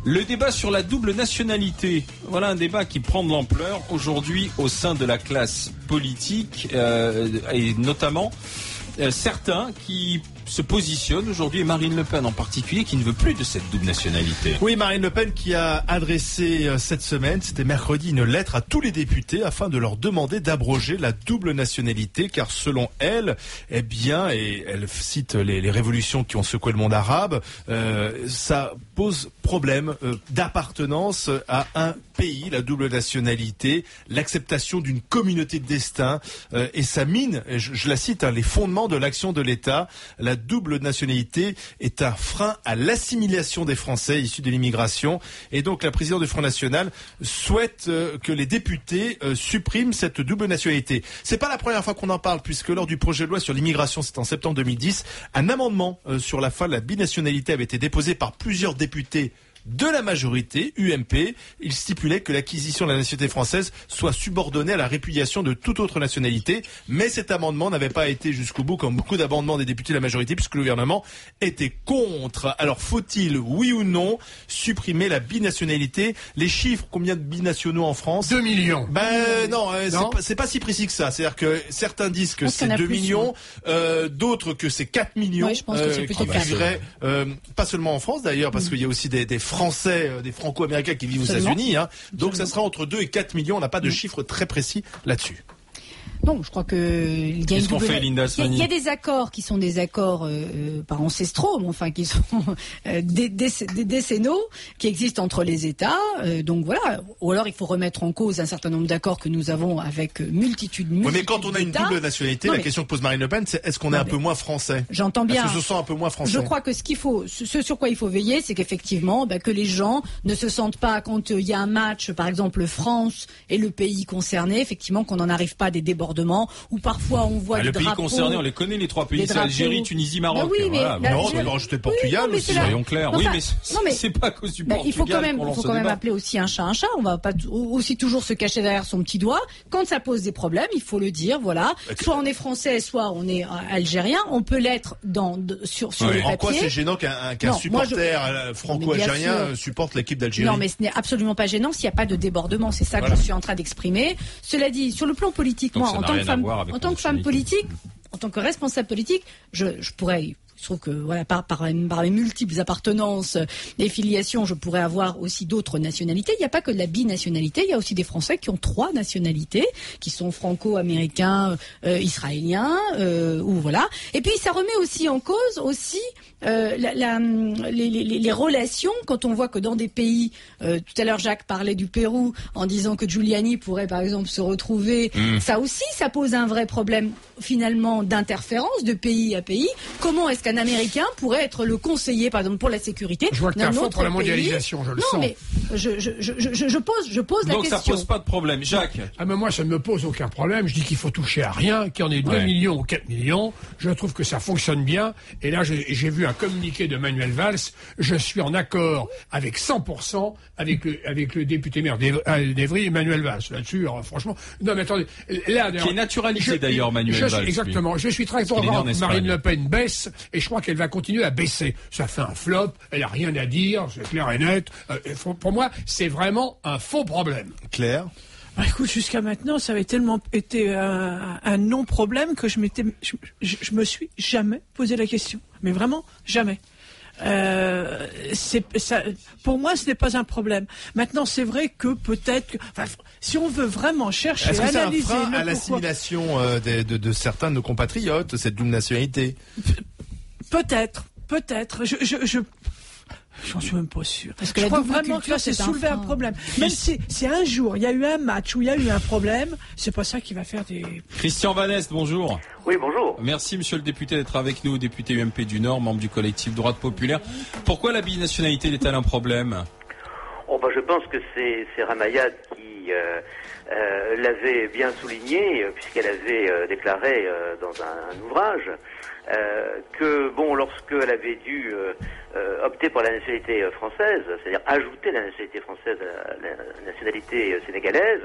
Le débat sur la double nationalité, voilà un débat qui prend de l'ampleur aujourd'hui au sein de la classe politique et notamment certains qui se positionnent aujourd'hui, et Marine Le Pen en particulier, qui ne veut plus de cette double nationalité. Oui, Marine Le Pen qui a adressé cette semaine, c'était mercredi, une lettre à tous les députés afin de leur demander d'abroger la double nationalité, car selon elle, eh bien, et elle cite les révolutions qui ont secoué le monde arabe, ça pose problème d'appartenance à un pays, la double nationalité, l'acceptation d'une communauté de destin, et ça mine, je la cite, les fondements de l'action de l'État. La double nationalité est un frein à l'assimilation des Français issus de l'immigration. Et donc la présidente du Front National souhaite que les députés suppriment cette double nationalité. C'est pas la première fois qu'on en parle, puisque lors du projet de loi sur l'immigration, c'était en septembre 2010, un amendement sur la fin de la binationalité avait été déposé par plusieurs députés de la majorité, UMP. Il stipulait que l'acquisition de la nationalité française soit subordonnée à la répudiation de toute autre nationalité. Mais cet amendement n'avait pas été jusqu'au bout, comme beaucoup d'amendements des députés de la majorité, puisque le gouvernement était contre. Alors, faut-il, oui ou non, supprimer la binationalité? Les chiffres, combien de binationaux en France? 2 millions. Non, c'est pas si précis que ça. C'est-à-dire que certains disent que c'est 2 millions, d'autres que c'est 4 millions. Oui, je pense que c'est plutôt qui vivraient, pas seulement en France d'ailleurs, parce qu'il y a aussi des Français, des Franco-Américains qui vivent aux États-Unis. Donc ça sera entre 2 et 4 millions. On n'a pas de chiffre très précis là-dessus. Non, je crois que il y a des accords qui sont des accords pas ancestraux, mais enfin qui sont décennaux, qui existent entre les États. Donc voilà. Ou alors il faut remettre en cause un certain nombre d'accords que nous avons avec multitude. Oui, mais quand on a une double nationalité, la question que pose Marine Le Pen, c'est est-ce qu'on est un peu moins français? J'entends bien. Est-ce qu'on se sent un peu moins français? Je crois que ce sur quoi il faut veiller, c'est qu'effectivement, que les gens ne se sentent pas, quand il y a un match, par exemple France et le pays concerné, effectivement, qu'on n'en arrive pas à des débordements, où parfois on voit le pays concerné, on les connaît, les trois pays, c'est Algérie, Tunisie, Maroc. Oui, mais non, on va rajouter le Portugal aussi. Soyons clairs. Oui, mais c'est pas à cause du Portugal. Il faut quand même appeler aussi un chat un chat. On va pas aussi toujours se cacher derrière son petit doigt. Quand ça pose des problèmes, il faut le dire. Voilà. Soit on est français, soit on est algérien. On peut l'être sur les papiers. En quoi c'est gênant qu'un supporter franco-algérien supporte l'équipe d'Algérie? Non, mais ce n'est absolument pas gênant s'il n'y a pas de débordement. C'est ça que je suis en train d'exprimer. Cela dit, sur le plan politique, moi, en tant que femme politique, en tant que responsable politique, je pourrais. Je trouve que voilà, par mes multiples appartenances et filiations, je pourrais avoir aussi d'autres nationalités. Il n'y a pas que de la binationalité, il y a aussi des Français qui ont 3 nationalités, qui sont franco-américains, israéliens, ou voilà. Et puis ça remet aussi en cause les relations, quand on voit que dans des pays, tout à l'heure Jacques parlait du Pérou en disant que Giuliani pourrait par exemple se retrouver, ça aussi, ça pose un vrai problème finalement d'interférence de pays à pays. Comment est-ce qu'un Américain pourrait être le conseiller, par exemple, pour la sécurité? Je vois que tu as un fond pour la mondialisation, je le sens. Non, mais je pose la question. Donc ça pose pas de problème. Jacques? Mais moi, ça ne me pose aucun problème. Je dis qu'il faut toucher à rien, qu'il y en ait 2 millions ou 4 millions. Je trouve que ça fonctionne bien. Et là, j'ai vu un communiqué de Manuel Valls. Je suis en accord avec 100% avec le député maire d'Evry, Manuel Valls. Là-dessus, franchement. Non, mais attendez. Là, qui est naturalisé d'ailleurs, Manuel Valls. Exactement. Je suis très content que Marine Le Pen baisse. Et je crois qu'elle va continuer à baisser. Ça fait un flop, elle n'a rien à dire, c'est clair et net. Pour moi, c'est vraiment un faux problème. Claire? Écoute, jusqu'à maintenant, ça avait tellement été un non-problème que je me suis jamais posé la question. Mais vraiment, jamais. Pour moi, ce n'est pas un problème. Maintenant, c'est vrai que peut-être, si on veut vraiment chercher, est-ce que c'est analyser un frein à l'assimilation de certains de nos compatriotes, cette double nationalité? Peut-être. J'en suis même pas sûr. Parce que je crois vraiment que là, c'est soulever un problème. Même si un jour, il y a eu un match où il y a eu un problème, c'est pas ça qui va faire des... Christian Vanest, bonjour. Oui, bonjour. Merci, monsieur le député, d'être avec nous, député UMP du Nord, membre du collectif Droite Populaire. Pourquoi la binationalité est-elle un problème? Je pense que c'est Ramayad qui l'avait bien souligné, puisqu'elle avait déclaré dans un ouvrage que lorsqu'elle avait dû opté pour la nationalité française, c'est-à-dire ajouter la nationalité française à la nationalité sénégalaise,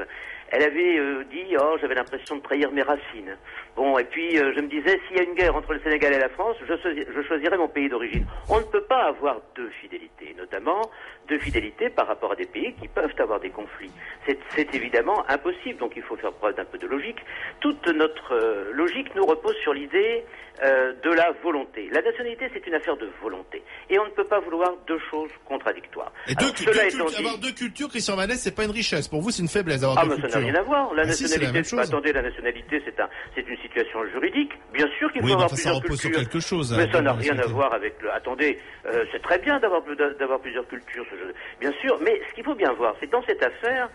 elle avait dit « Oh, j'avais l'impression de trahir mes racines ». Bon, et puis je me disais, s'il y a une guerre entre le Sénégal et la France, je choisirais mon pays d'origine. On ne peut pas avoir deux fidélités, notamment deux fidélités par rapport à des pays qui peuvent avoir des conflits. C'est évidemment impossible, donc il faut faire preuve d'un peu de logique. Toute notre logique nous repose sur l'idée de la volonté. La nationalité, c'est une affaire de volonté. Et on ne peut pas vouloir deux choses contradictoires. Et avoir deux cultures, Christian Vanneste, c'est pas une richesse. Pour vous, c'est une faiblesse d'avoir deux cultures. Ça n'a rien à voir. La nationalité, attendez, la nationalité, c'est une situation juridique. Bien sûr qu'il faut avoir plusieurs cultures. Ça repose sur quelque chose. Mais ça n'a rien à voir avec le... Attendez, c'est très bien d'avoir plusieurs cultures, bien sûr. Mais ce qu'il faut bien voir, c'est que dans cette affaire,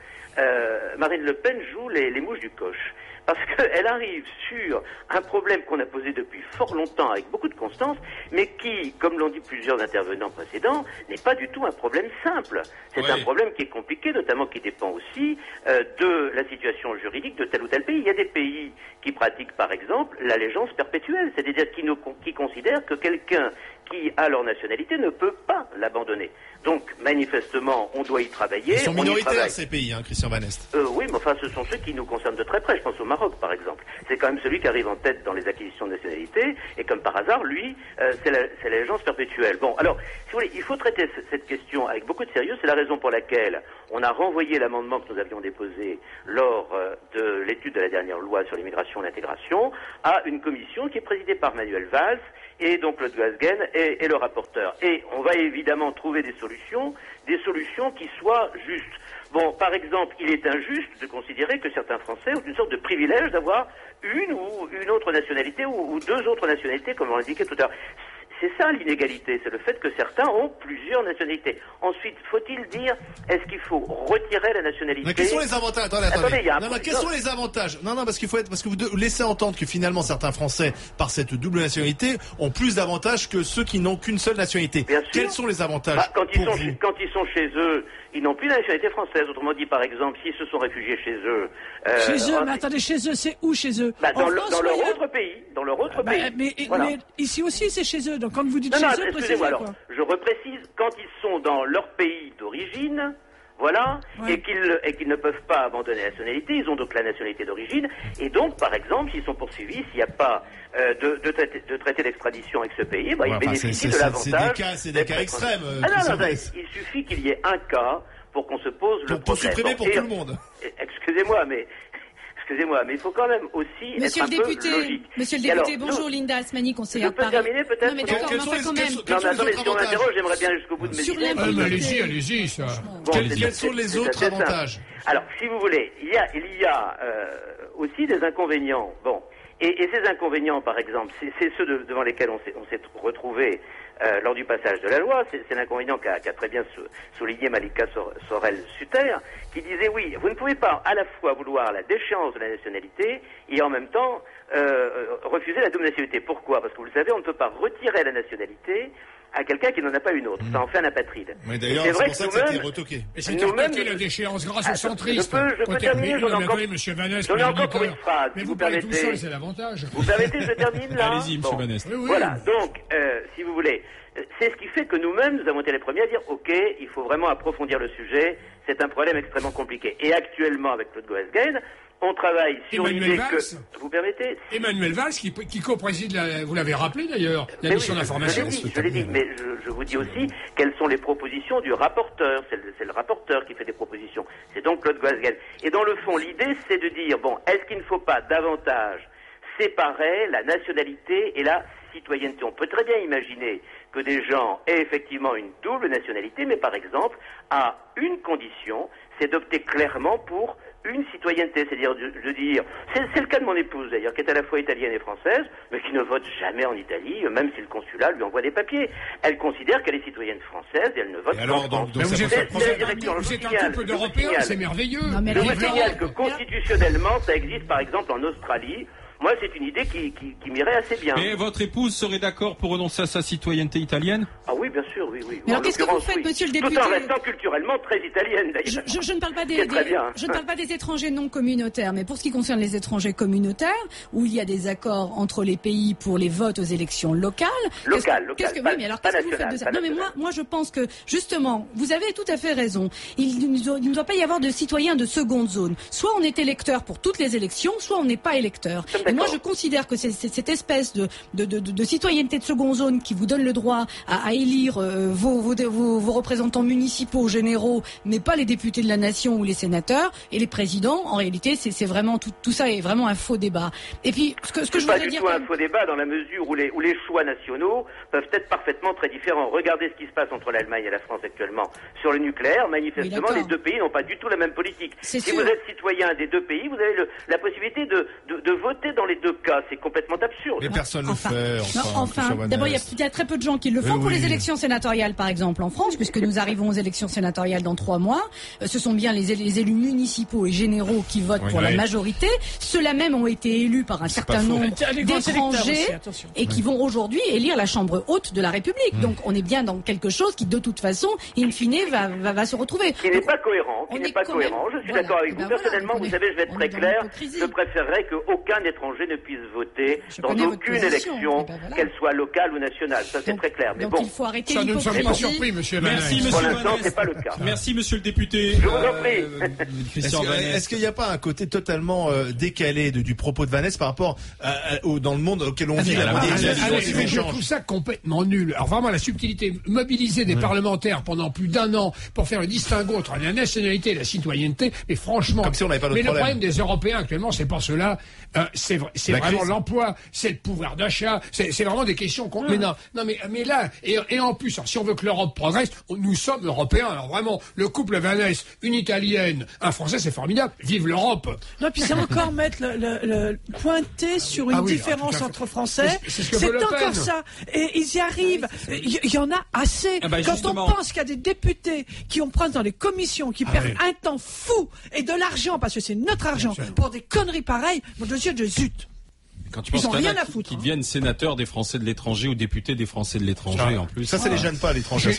Marine Le Pen joue les mouches du coche. Parce qu'elle arrive sur un problème qu'on a posé depuis fort longtemps avec beaucoup de constance, mais qui, comme l'ont dit plusieurs intervenants précédents, n'est pas du tout un problème simple. C'est un problème qui est compliqué, notamment qui dépend aussi de la situation juridique de tel ou tel pays. Il y a des pays qui pratiquent, par exemple, l'allégeance perpétuelle, c'est-à-dire qui considèrent que quelqu'un qui a leur nationalité ne peut pas l'abandonner. Donc, manifestement, on doit y travailler. Ils sont minoritaires, ces pays, Christian Vanneste. Oui, mais enfin, ce sont ceux qui nous concernent de très près. Je pense au Maroc, par exemple. C'est quand même celui qui arrive en tête dans les acquisitions de nationalité. Et comme par hasard, lui, c'est l'allégeance perpétuelle. Bon, alors, si vous voulez, il faut traiter cette question avec beaucoup de sérieux. C'est la raison pour laquelle on a renvoyé l'amendement que nous avions déposé lors de l'étude de la dernière loi sur l'immigration et l'intégration à une commission qui est présidée par Manuel Valls et donc Claude Goasguen et le rapporteur. Et on va évidemment trouver des solutions qui soient justes. Bon, par exemple, il est injuste de considérer que certains Français ont une sorte de privilège d'avoir une ou une autre nationalité ou deux autres nationalités, comme on l'indiquait tout à l'heure. C'est ça l'inégalité, c'est le fait que certains ont plusieurs nationalités. Ensuite, faut-il dire, est-ce qu'il faut retirer la nationalité? Mais quels sont les avantages? Attendez. Quels sont les avantages? Non, parce que vous laissez entendre que finalement certains Français, par cette double nationalité, ont plus d'avantages que ceux qui n'ont qu'une seule nationalité. Bien sûr. Quels sont les avantages quand ils sont chez eux, ils n'ont plus la nationalité française. Autrement dit, par exemple, s'ils se sont réfugiés chez eux... mais attendez, chez eux, c'est où chez eux? Dans leur autre pays. Dans leur autre pays. Mais ici aussi, c'est chez eux. Donc quand vous dites chez eux, excusez-moi, alors, je reprécise, quand ils sont dans leur pays d'origine... Voilà, ouais. et qu'ils ne peuvent pas abandonner la nationalité, ils ont donc la nationalité d'origine, et donc, par exemple, s'ils sont poursuivis, s'il n'y a pas de traité d'extradition avec ce pays, ils bénéficient de l'avantage. C'est des cas extrêmes. Il suffit qu'il y ait un cas pour qu'on se pose le problème. Pour supprimer pour tout le monde. Excusez-moi, mais il faut quand même aussi être un peu logique. Monsieur le député, bonjour, Linda Asmani, conseillère Paris. Je peux terminer peut-être? Non, mais d'accord, mais enfin quand même. Non, mais attendez, si on m'interroge, j'aimerais bien aller jusqu'au bout de mes idées. Allez-y, ça. Quels sont les autres avantages? Alors, si vous voulez, il y a aussi des inconvénients. Bon. Et ces inconvénients, par exemple, c'est ceux devant lesquels on s'est retrouvé lors du passage de la loi. C'est l'inconvénient qu'a très bien souligné Malika Sorel-Sutter, qui disait oui, vous ne pouvez pas à la fois vouloir la déchéance de la nationalité et en même temps refuser la double nationalité. Pourquoi? Parce que vous le savez, on ne peut pas retirer la nationalité à quelqu'un qui n'en a pas une autre. Ça en fait un apatride. Mais d'ailleurs, c'est pour ça que ça a été retoqué. Et c'est retoqué la déchéance grâce aux centristes. Je peux terminer, j'en ai encore pour une phrase. Mais vous parlez tout seul, c'est l'avantage. Vous permettez, je termine là? Allez-y, monsieur Vanneste. Voilà, donc, si vous voulez, c'est ce qui fait que nous-mêmes, nous avons été les premiers à dire, ok, il faut vraiment approfondir le sujet, c'est un problème extrêmement compliqué. Et actuellement, avec Claude Goasguen, on travaille sur l'idée que... Vous permettez? Emmanuel Valls, qui co-préside, vous l'avez rappelé d'ailleurs, la mission d'information. Je l'ai dit, mais je vous dis aussi quelles sont les propositions du rapporteur. C'est le rapporteur qui fait des propositions. C'est donc Claude Goasguen. Et dans le fond, l'idée, c'est de dire, bon, est-ce qu'il ne faut pas davantage séparer la nationalité et la citoyenneté? On peut très bien imaginer que des gens aient effectivement une double nationalité, mais par exemple, à une condition, c'est d'opter clairement pour une citoyenneté, c'est-à-dire de dire, c'est le cas de mon épouse d'ailleurs, qui est à la fois italienne et française, mais qui ne vote jamais en Italie, même si le consulat lui envoie des papiers. Elle considère qu'elle est citoyenne française et elle ne vote pas en France. Vous êtes un couple d'Européens, c'est merveilleux. Je vous signale que constitutionnellement, ça existe par exemple en Australie. moi, c'est une idée qui m'irait assez bien. Mais votre épouse serait d'accord pour renoncer à sa citoyenneté italienne? Ah oui, bien sûr, oui. Mais alors qu'est-ce que vous faites, monsieur le député? Tout en restant culturellement très italienne, d'ailleurs. Je ne parle pas je ne parle pas des étrangers non communautaires, mais pour ce qui concerne les étrangers communautaires, où il y a des accords entre les pays pour les votes aux élections locales. Oui, mais alors qu'est-ce que vous faites de ça? Non, mais moi, je pense que, justement, vous avez tout à fait raison. Il ne doit pas y avoir de citoyens de seconde zone. Soit on est électeur pour toutes les élections, soit on n'est pas électeur. Et moi, je considère que c'est cette espèce de citoyenneté de seconde zone qui vous donne le droit à élire vos représentants municipaux, généraux, mais pas les députés de la nation ou les sénateurs et les présidents. En réalité, c'est vraiment tout ça est vraiment un faux débat. Et puis, ce que je voudrais dire, pas du tout un faux débat dans la mesure où les choix nationaux peuvent être parfaitement très différents. Regardez ce qui se passe entre l'Allemagne et la France actuellement sur le nucléaire. Manifestement, les deux pays n'ont pas du tout la même politique. Si vous êtes citoyen des deux pays, vous avez la possibilité de voter dans les deux cas. C'est complètement absurde. Mais personne ne le fait. D'abord, il y a très peu de gens qui le font pour les élections sénatoriales, par exemple, en France, puisque nous arrivons aux élections sénatoriales dans 3 mois. Ce sont bien les élus municipaux et généraux qui votent pour la majorité. Ceux-là même ont été élus par un certain nombre d'étrangers et qui vont aujourd'hui élire la Chambre haute de la République. Donc, on est bien dans quelque chose qui, de toute façon, in fine, va se retrouver. Qui n'est pas cohérent. Je suis d'accord avec vous. Personnellement, vous savez, je vais être très clair. Je préférerais qu'aucun étranger ne puisse voter dans aucune élection, qu'elle soit locale ou nationale. Ça, c'est très clair. Mais bon. Il faut arrêter ça ne nous sommes pas surpris, monsieur Vanès. Merci, monsieur. Pour l'instant, c'est pas le cas. Merci, monsieur le député. Je vous en prie. Est-ce qu'il n'y a pas un côté totalement décalé du propos de Vanès par rapport dans le monde auquel on vit, la mondialisation? Je trouve ça complètement nul. Alors vraiment, la subtilité, mobiliser des parlementaires pendant plus d'1 an pour faire le distinguo entre la nationalité et la citoyenneté, mais franchement, comme si on n'avait pas le problème des Européens actuellement, c'est pas cela. C'est vraiment l'emploi, c'est le pouvoir d'achat, c'est vraiment des questions qu'on... Mais non, mais là, et en plus, alors, si on veut que l'Europe progresse, nous sommes Européens. Alors vraiment, le couple Vanès, une Italienne, un Français, c'est formidable. Vive l'Europe. Non, puis c'est encore mettre le pointer sur une différence entre Français. C'est encore ça. Et ils y arrivent. Il y en a assez. Quand on pense qu'il y a des députés qui ont pris dans les commissions, qui perdent un temps fou et de l'argent, parce que c'est notre argent, pour des conneries pareilles, moi je dis de zut. Quand tu penses qu'ils deviennent sénateurs des Français de l'étranger ou députés des Français de l'étranger en plus. Ça les gêne pas, l'étranger.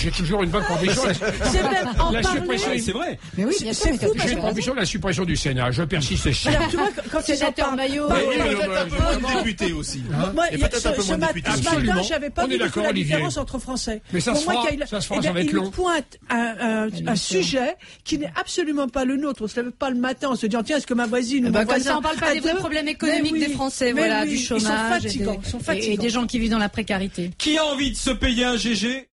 J'ai toujours une bonne conviction. C'est même en parler. C'est vrai. Mais oui, c'est fou. J'ai une conviction de la suppression du Sénat. Je persiste. Alors, tu vois, quand sénateur Maillot. Peut-être un peu moins de députés aussi. Ce matin, j'avais pas vu la différence entre Français. Mais ça se fera, ça va être long. Il pointe un sujet qui n'est absolument pas le nôtre. On se lève pas le matin en se disant, tiens, est-ce que ma voisine ou mon voisin... Comme ça, on parle pas des vrais problèmes économiques des Français, du chômage et des gens qui vivent dans la précarité. Qui a envie de se payer un GG?